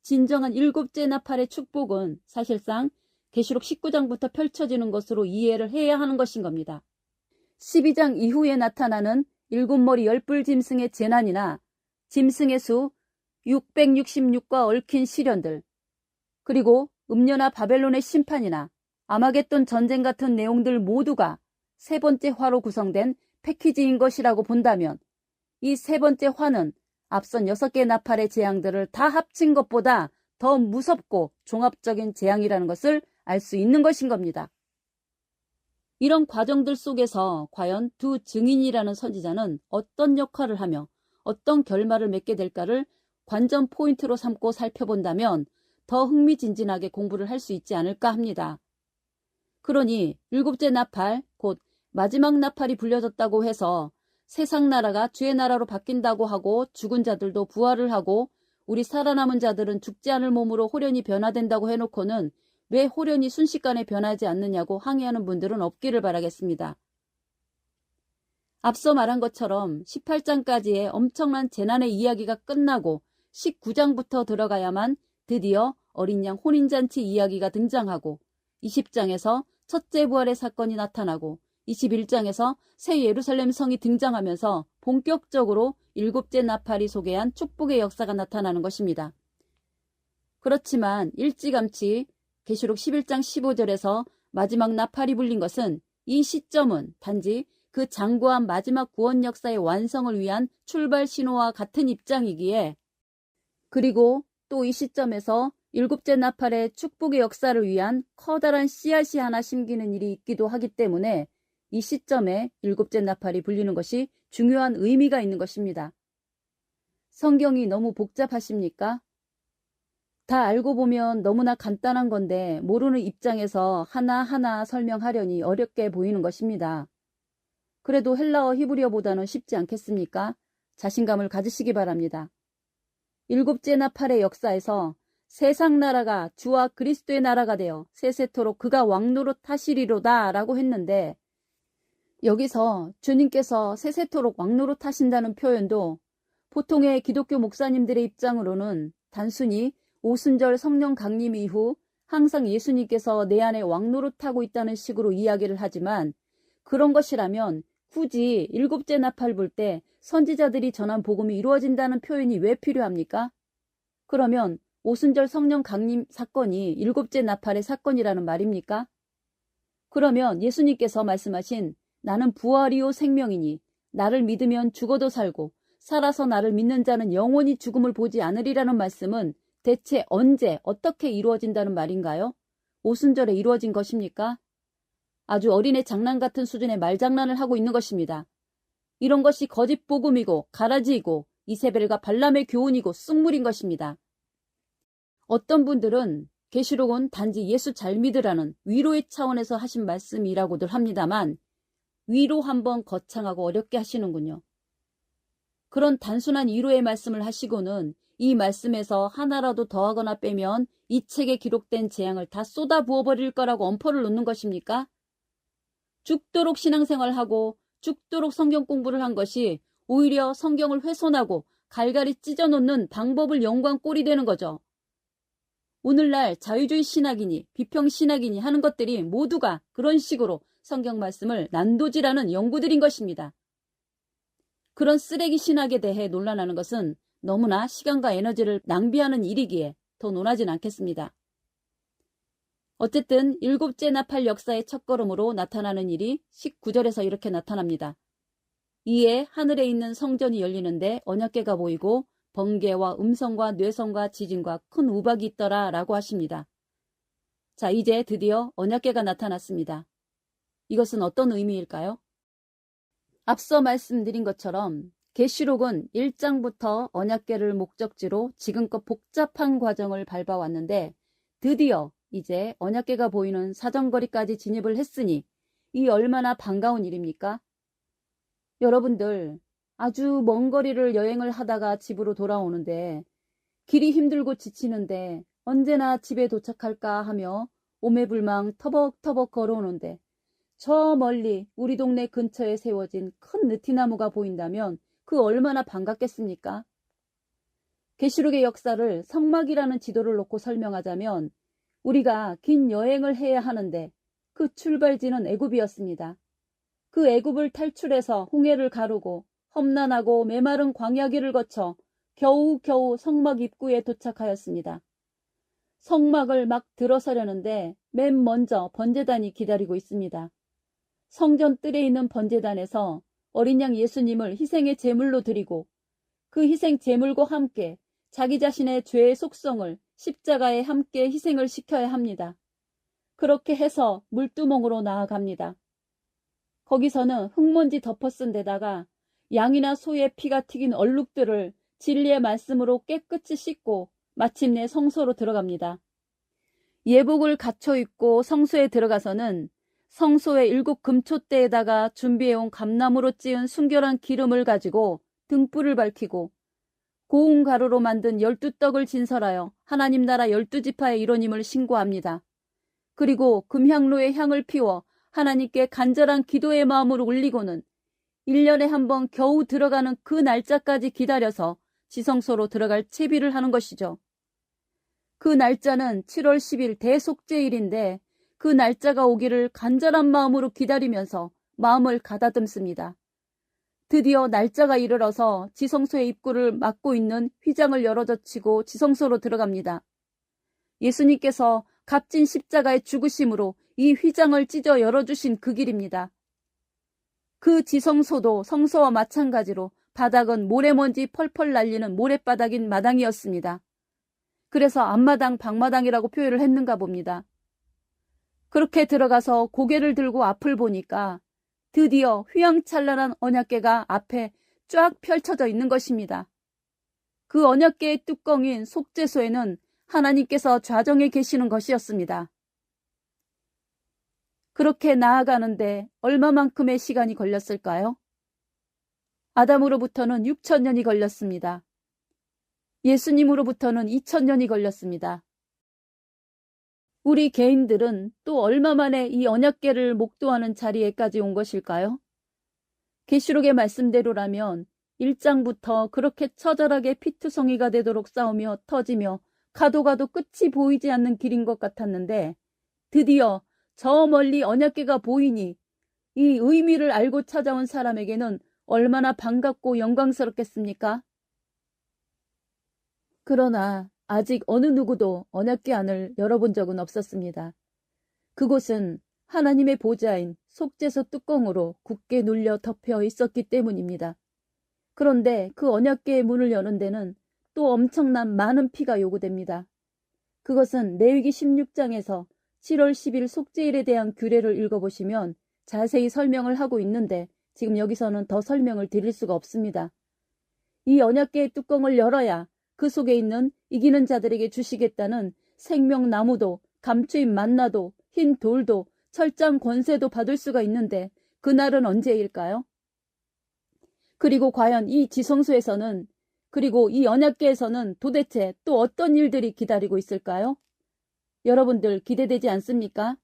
진정한 7째 나팔의 축복은 사실상 계시록 19장부터 펼쳐지는 것으로 이해를 해야 하는 것인 겁니다. 12장 이후에 나타나는 7머리 10뿔 짐승의 재난이나 짐승의 수 666과 얽힌 시련들, 그리고 음녀나 바벨론의 심판이나 아마겟돈 전쟁 같은 내용들 모두가 3번째 화로 구성된 패키지인 것이라고 본다면, 이 3번째 화는 앞선 6개 나팔의 재앙들을 다 합친 것보다 더 무섭고 종합적인 재앙이라는 것을 알 수 있는 것인 겁니다. 이런 과정들 속에서 과연 두 증인이라는 선지자는 어떤 역할을 하며 어떤 결말을 맺게 될까를 관전 포인트로 삼고 살펴본다면 더 흥미진진하게 공부를 할 수 있지 않을까 합니다. 그러니 7째 나팔, 곧 마지막 나팔이 불려졌다고 해서 세상 나라가 주의 나라로 바뀐다고 하고 죽은 자들도 부활을 하고 우리 살아남은 자들은 죽지 않을 몸으로 호련히 변화된다고 해놓고는 왜 호련히 순식간에 변하지 않느냐고 항의하는 분들은 없기를 바라겠습니다. 앞서 말한 것처럼 18장까지의 엄청난 재난의 이야기가 끝나고 19장부터 들어가야만 드디어 어린 양 혼인잔치 이야기가 등장하고 20장에서 첫째 부활의 사건이 나타나고 21장에서 새 예루살렘 성이 등장하면서 본격적으로 일곱째 나팔이 소개한 축복의 역사가 나타나는 것입니다. 그렇지만 일찌감치 계시록 11장 15절에서 마지막 나팔이 불린 것은 이 시점은 단지 그 장구한 마지막 구원 역사의 완성을 위한 출발 신호와 같은 입장이기에, 그리고 또 이 시점에서 일곱째 나팔의 축복의 역사를 위한 커다란 씨앗이 하나 심기는 일이 있기도 하기 때문에 이 시점에 일곱째 나팔이 불리는 것이 중요한 의미가 있는 것입니다. 성경이 너무 복잡하십니까? 다 알고 보면 너무나 간단한 건데 모르는 입장에서 하나하나 설명하려니 어렵게 보이는 것입니다. 그래도 헬라어 히브리어보다는 쉽지 않겠습니까? 자신감을 가지시기 바랍니다. 일곱째 나팔의 역사에서 세상 나라가 주와 그리스도의 나라가 되어 세세토록 그가 왕노릇 하시리로다 라고 했는데, 여기서 주님께서 세세토록 왕노릇 하신다는 표현도 보통의 기독교 목사님들의 입장으로는 단순히 오순절 성령 강림 이후 항상 예수님께서 내 안에 왕노릇하고 있다는 식으로 이야기를 하지만, 그런 것이라면 굳이 일곱째 나팔 불 때 선지자들이 전한 복음이 이루어진다는 표현이 왜 필요합니까? 그러면 오순절 성령 강림 사건이 일곱째 나팔의 사건이라는 말입니까? 그러면 예수님께서 말씀하신 나는 부활이요 생명이니 나를 믿으면 죽어도 살고 살아서 나를 믿는 자는 영원히 죽음을 보지 않으리라는 말씀은 대체 언제 어떻게 이루어진다는 말인가요? 오순절에 이루어진 것입니까? 아주 어린애 장난 같은 수준의 말장난을 하고 있는 것입니다. 이런 것이 거짓 복음이고 가라지이고 이세벨과 발람의 교훈이고 쑥물인 것입니다. 어떤 분들은 계시록은 단지 예수 잘 믿으라는 위로의 차원에서 하신 말씀이라고들 합니다만 위로 한번 거창하고 어렵게 하시는군요. 그런 단순한 위로의 말씀을 하시고는 이 말씀에서 하나라도 더하거나 빼면 이 책에 기록된 재앙을 다 쏟아 부어버릴 거라고 엄포를 놓는 것입니까? 죽도록 신앙생활하고 죽도록 성경 공부를 한 것이 오히려 성경을 훼손하고 갈갈이 찢어놓는 방법을 연구한 꼴이 되는 거죠. 오늘날 자유주의 신학이니 비평신학이니 하는 것들이 모두가 그런 식으로 성경 말씀을 난도질하는 연구들인 것입니다. 그런 쓰레기 신학에 대해 논란하는 것은 너무나 시간과 에너지를 낭비하는 일이기에 더 논하진 않겠습니다. 어쨌든 일곱째 나팔 역사의 첫걸음으로 나타나는 일이 19절에서 이렇게 나타납니다. 이에 하늘에 있는 성전이 열리는데 언약궤가 보이고 번개와 음성과 뇌성과 지진과 큰 우박이 있더라 라고 하십니다. 자, 이제 드디어 언약궤가 나타났습니다. 이것은 어떤 의미일까요? 앞서 말씀드린 것처럼 계시록은 1장부터 언약궤를 목적지로 지금껏 복잡한 과정을 밟아왔는데 드디어 이제 언약궤가 보이는 사정거리까지 진입을 했으니 이 얼마나 반가운 일입니까? 여러분들 아주 먼 거리를 여행을 하다가 집으로 돌아오는데 길이 힘들고 지치는데 언제나 집에 도착할까 하며 오매불망 터벅터벅 걸어오는데 저 멀리 우리 동네 근처에 세워진 큰 느티나무가 보인다면 그 얼마나 반갑겠습니까? 계시록의 역사를 성막이라는 지도를 놓고 설명하자면 우리가 긴 여행을 해야 하는데 그 출발지는 애굽이었습니다. 그 애굽을 탈출해서 홍해를 가르고 험난하고 메마른 광야길을 거쳐 겨우겨우 성막 입구에 도착하였습니다. 성막을 막 들어서려는데 맨 먼저 번제단이 기다리고 있습니다. 성전 뜰에 있는 번제단에서 어린 양 예수님을 희생의 제물로 드리고 그 희생 제물과 함께 자기 자신의 죄의 속성을 십자가에 함께 희생을 시켜야 합니다. 그렇게 해서 물두멍으로 나아갑니다. 거기서는 흙먼지 덮어쓴 데다가 양이나 소의 피가 튀긴 얼룩들을 진리의 말씀으로 깨끗이 씻고 마침내 성소로 들어갑니다. 예복을 갖춰 입고 성소에 들어가서는 성소의 7 금초대에다가 준비해온 감나무로 찌은 순결한 기름을 가지고 등불을 밝히고 고운 가루로 만든 12떡을 진설하여 하나님 나라 12지파의 일원임을 신고합니다. 그리고 금향로에 향을 피워 하나님께 간절한 기도의 마음으로 올리고는 1년에 한 번 겨우 들어가는 그 날짜까지 기다려서 지성소로 들어갈 채비를 하는 것이죠. 그 날짜는 7월 10일 대속죄일인데 그 날짜가 오기를 간절한 마음으로 기다리면서 마음을 가다듬습니다. 드디어 날짜가 이르러서 지성소의 입구를 막고 있는 휘장을 열어젖히고 지성소로 들어갑니다. 예수님께서 값진 십자가의 죽으심으로 이 휘장을 찢어 열어주신 그 길입니다. 그 지성소도 성소와 마찬가지로 바닥은 모래먼지 펄펄 날리는 모래바닥인 마당이었습니다. 그래서 앞마당, 방마당이라고 표현을 했는가 봅니다. 그렇게 들어가서 고개를 들고 앞을 보니까 드디어 휘황찬란한 언약궤가 앞에 쫙 펼쳐져 있는 것입니다. 그 언약궤의 뚜껑인 속죄소에는 하나님께서 좌정에 계시는 것이었습니다. 그렇게 나아가는데 얼마만큼의 시간이 걸렸을까요? 아담으로부터는 6,000년이 걸렸습니다. 예수님으로부터는 2,000년이 걸렸습니다. 우리 개인들은 또 얼마 만에 이 언약궤를 목도하는 자리에까지 온 것일까요? 계시록의 말씀대로라면 1장부터 그렇게 처절하게 피투성이가 되도록 싸우며 터지며 가도 끝이 보이지 않는 길인 것 같았는데 드디어 저 멀리 언약궤가 보이니 이 의미를 알고 찾아온 사람에게는 얼마나 반갑고 영광스럽겠습니까? 그러나 아직 어느 누구도 언약궤 안을 열어본 적은 없었습니다. 그곳은 하나님의 보좌인 속죄소 뚜껑으로 굳게 눌려 덮여 있었기 때문입니다. 그런데 그 언약궤의 문을 여는 데는 또 엄청난 많은 피가 요구됩니다. 그것은 레위기 16장에서 7월 10일 속죄일에 대한 규례를 읽어보시면 자세히 설명을 하고 있는데 지금 여기서는 더 설명을 드릴 수가 없습니다. 이 언약궤의 뚜껑을 열어야 그 속에 있는 이기는 자들에게 주시겠다는 생명나무도 감추인 만나도 흰 돌도 철장 권세도 받을 수가 있는데 그날은 언제일까요? 그리고 과연 이 지성소에서는 그리고 이 언약궤에서는 도대체 또 어떤 일들이 기다리고 있을까요? 여러분들 기대되지 않습니까?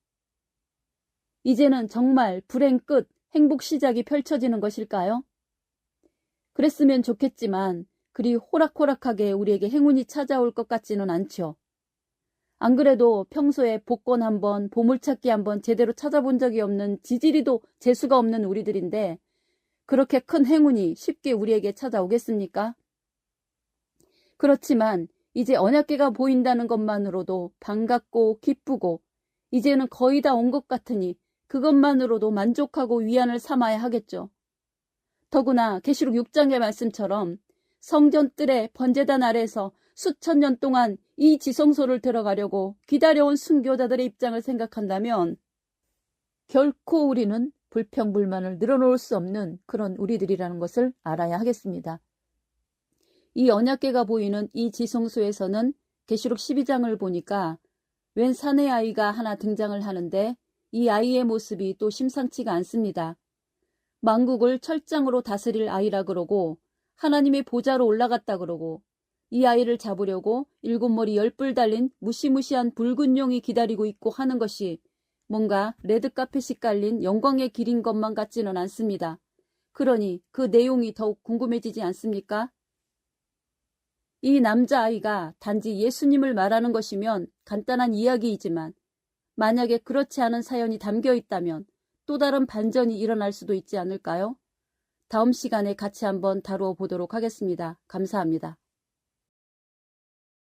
이제는 정말 불행 끝, 행복 시작이 펼쳐지는 것일까요? 그랬으면 좋겠지만 그리 호락호락하게 우리에게 행운이 찾아올 것 같지는 않죠. 안 그래도 평소에 복권 한번, 보물찾기 한번 제대로 찾아본 적이 없는 지지리도 재수가 없는 우리들인데 그렇게 큰 행운이 쉽게 우리에게 찾아오겠습니까? 그렇지만 이제 언약궤가 보인다는 것만으로도 반갑고 기쁘고 이제는 거의 다 온 것 같으니 그것만으로도 만족하고 위안을 삼아야 하겠죠. 더구나 계시록 6장의 말씀처럼 성전 뜰에 번제단 아래에서 수천 년 동안 이 지성소를 들어가려고 기다려온 순교자들의 입장을 생각한다면 결코 우리는 불평불만을 늘어놓을 수 없는 그런 우리들이라는 것을 알아야 하겠습니다. 이 언약궤가 보이는 이 지성소에서는 계시록 12장을 보니까 웬 사내 아이가 하나 등장을 하는데 이 아이의 모습이 또 심상치가 않습니다. 만국을 철장으로 다스릴 아이라 그러고 하나님의 보좌로 올라갔다 그러고 이 아이를 잡으려고 7머리 10뿔 달린 무시무시한 붉은 용이 기다리고 있고 하는 것이 뭔가 레드카펫이 깔린 영광의 길인 것만 같지는 않습니다. 그러니 그 내용이 더욱 궁금해지지 않습니까? 이 남자아이가 단지 예수님을 말하는 것이면 간단한 이야기이지만 만약에 그렇지 않은 사연이 담겨 있다면 또 다른 반전이 일어날 수도 있지 않을까요? 다음 시간에 같이 한번 다루어 보도록 하겠습니다. 감사합니다.